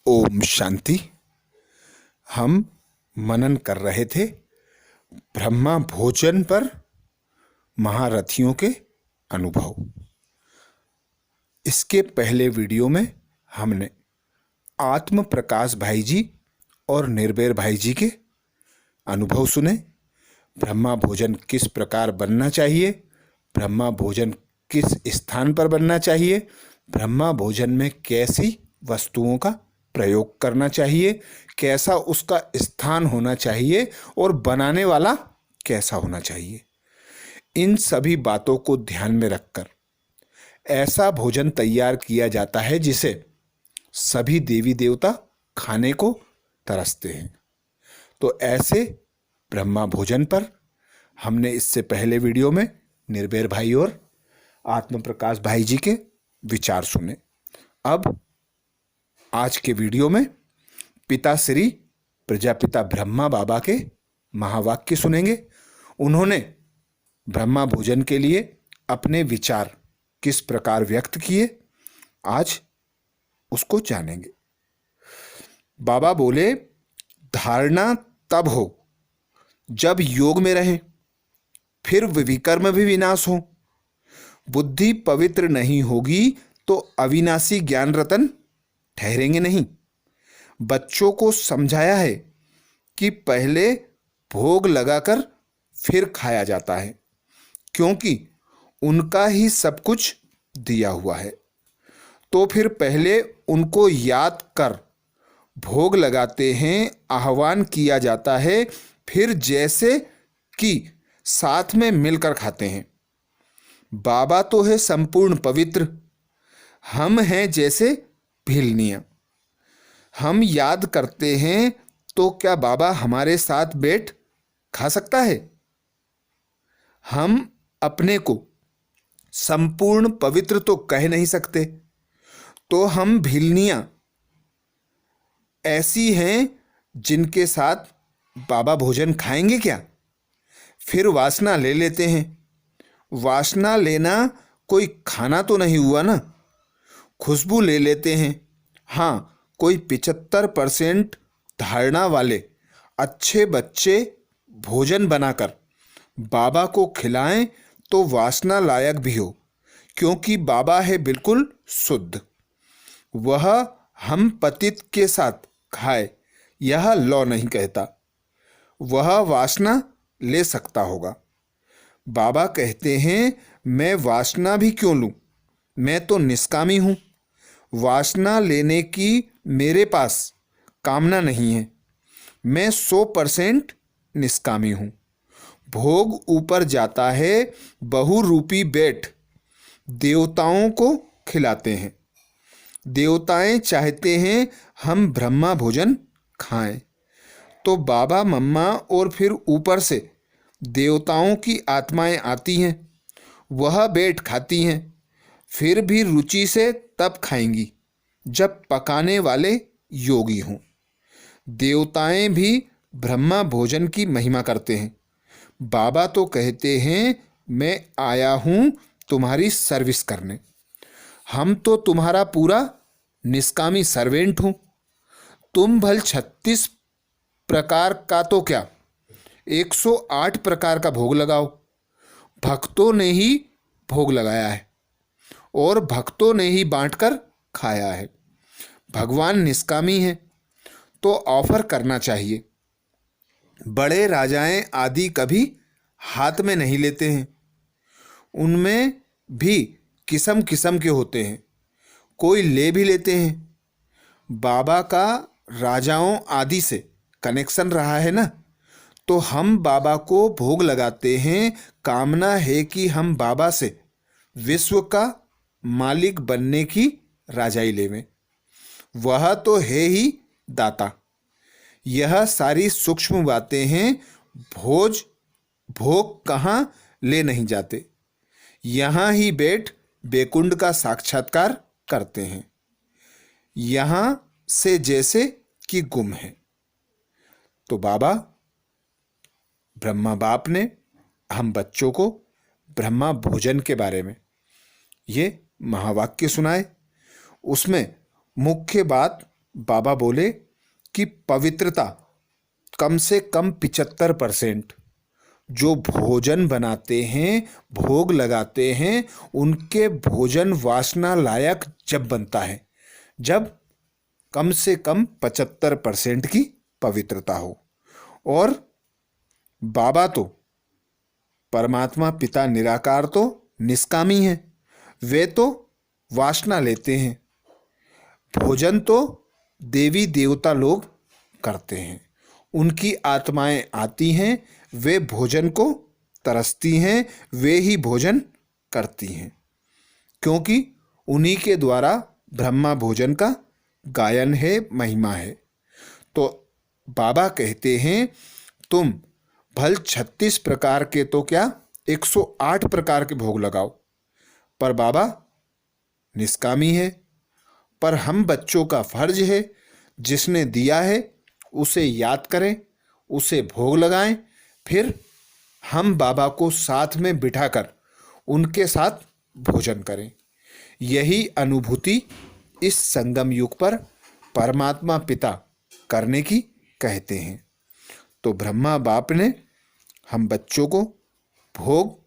ओम शांति। हम मनन कर रहे थे ब्रह्मा भोजन पर महारथियों के अनुभव। इसके पहले वीडियो में हमने आत्म प्रकाश भाई जी और निर्भय भाई जी के अनुभव सुने। ब्रह्मा भोजन किस प्रकार बनना चाहिए, ब्रह्मा भोजन किस स्थान पर बनना चाहिए, ब्रह्मा भोजन में कैसी वस्तुओं का प्रयोग करना चाहिए, कैसा उसका स्थान होना चाहिए और बनाने वाला कैसा होना चाहिए। इन सभी बातों को ध्यान में रखकर ऐसा भोजन तैयार किया जाता है जिसे सभी देवी देवता खाने को तरसते हैं। तो ऐसे ब्रह्मा भोजन पर हमने इससे पहले वीडियो में निर्भय भाई और आत्म प्रकाश भाई जी के विचार सुने। अब आज के वीडियो में पिता श्री प्रजापिता ब्रह्मा बाबा के महावाक्य सुनेंगे। उन्होंने ब्रह्मा भोजन के लिए अपने विचार किस प्रकार व्यक्त किए, आज उसको जानेंगे। बाबा बोले, धारणा तब हो जब योग में रहे, फिर विकर्म भी विनाश हो। बुद्धि पवित्र नहीं होगी तो अविनाशी ज्ञान रतन ठहरेंगे नहीं। बच्चों को समझाया है कि पहले भोग लगाकर फिर खाया जाता है, क्योंकि उनका ही सब कुछ दिया हुआ है। तो फिर पहले उनको याद कर भोग लगाते हैं, आह्वान किया जाता है, फिर जैसे कि साथ में मिलकर खाते हैं। बाबा तो है संपूर्ण पवित्र, हम हैं जैसे भिलनियाँ। हम याद करते हैं तो क्या बाबा हमारे साथ बैठ खा सकता है? हम अपने को संपूर्ण पवित्र तो कह नहीं सकते, तो हम भिलनियाँ ऐसी हैं जिनके साथ बाबा भोजन खाएंगे क्या? फिर वासना ले लेते हैं। वासना लेना कोई खाना तो नहीं हुआ ना। खुशबू ले लेते हैं। हाँ, कोई 75% धारणा वाले अच्छे बच्चे भोजन बनाकर बाबा को खिलाएं तो वासना लायक भी हो, क्योंकि बाबा है बिल्कुल शुद्ध। वह हम पतित के साथ खाए यह लौ नहीं कहता, वह वासना ले सकता होगा। बाबा कहते हैं, मैं वासना भी क्यों लूं, मैं तो निष्कामी हूं। वासना लेने की मेरे पास कामना नहीं है। मैं 100% निष्कामी हूं। भोग ऊपर जाता है, बहुरूपी बैठ देवताओं को खिलाते हैं। देवताएं चाहते हैं हम ब्रह्मा भोजन खाएं, तो बाबा मम्मा और फिर ऊपर से देवताओं की आत्माएं आती हैं, वह बैठ खाती हैं। फिर भी रुचि से तब खाएंगी जब पकाने वाले योगी हों। देवताएं भी ब्रह्मा भोजन की महिमा करते हैं। बाबा तो कहते हैं, मैं आया हूं तुम्हारी सर्विस करने। हम तो तुम्हारा पूरा निष्कामी सर्वेंट हूं। तुम भल 36 प्रकार का तो क्या 108 प्रकार का भोग लगाओ। भक्तों ने ही भोग लगाया है और भक्तों ने ही बांटकर खाया है। भगवान निष्कामी है तो ऑफर करना चाहिए। बड़े राजाएं आदि कभी हाथ में नहीं लेते हैं। उनमें भी किस्म किस्म के होते हैं, कोई ले भी लेते हैं। बाबा का राजाओं आदि से कनेक्शन रहा है ना, तो हम बाबा को भोग लगाते हैं। कामना है कि हम बाबा से विश्व का मालिक बनने की राजाई लेवें। वह तो है ही दाता। यह सारी सूक्ष्म बातें हैं। भोग कहाँ ले नहीं जाते, यहाँ ही बैठ बैकुंठ का साक्षात्कार करते हैं, यहाँ से जैसे कि गुम है। तो बाबा ब्रह्मा बाप ने हम बच्चों को ब्रह्मा भोजन के बारे में ये महावाक्य सुनाए। उसमें मुख्य बात बाबा बोले कि पवित्रता कम से कम 75%। जो भोजन बनाते हैं, भोग लगाते हैं, उनके भोजन वासना लायक जब बनता है जब कम से कम 75% की पवित्रता हो। और बाबा तो परमात्मा पिता निराकार तो निष्कामी हैं, वे तो वासना लेते हैं। भोजन तो देवी देवता लोग करते हैं, उनकी आत्माएं आती हैं, वे भोजन को तरसती हैं, वे ही भोजन करती हैं, क्योंकि उन्हीं के द्वारा ब्रह्मा भोजन का गायन है, महिमा है। तो बाबा कहते हैं तुम भल 36 प्रकार के तो क्या 108 प्रकार के भोग लगाओ, पर बाबा निष्कामी है। पर हम बच्चों का फर्ज है, जिसने दिया है उसे याद करें, उसे भोग लगाएं, फिर हम बाबा को साथ में बिठाकर उनके साथ भोजन करें। यही अनुभूति इस संगम युग पर परमात्मा पिता करने की कहते हैं। तो ब्रह्मा बाप ने हम बच्चों को भोग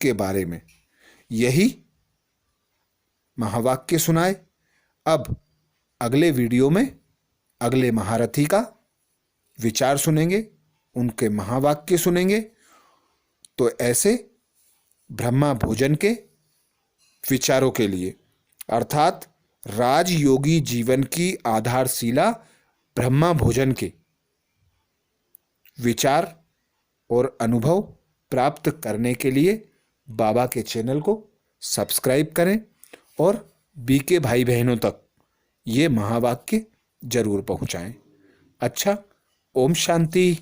के बारे में यही महावाक्य सुनाए। अब अगले वीडियो में अगले महारथी का विचार सुनेंगे, उनके महावाक्य सुनेंगे। तो ऐसे ब्रह्मा भोजन के विचारों के लिए, अर्थात राजयोगी जीवन की आधारशिला ब्रह्मा भोजन के विचार और अनुभव प्राप्त करने के लिए बाबा के चैनल को सब्सक्राइब करें और बीके भाई बहनों तक ये महावाक्य जरूर पहुंचाएं। अच्छा, ओम शांति।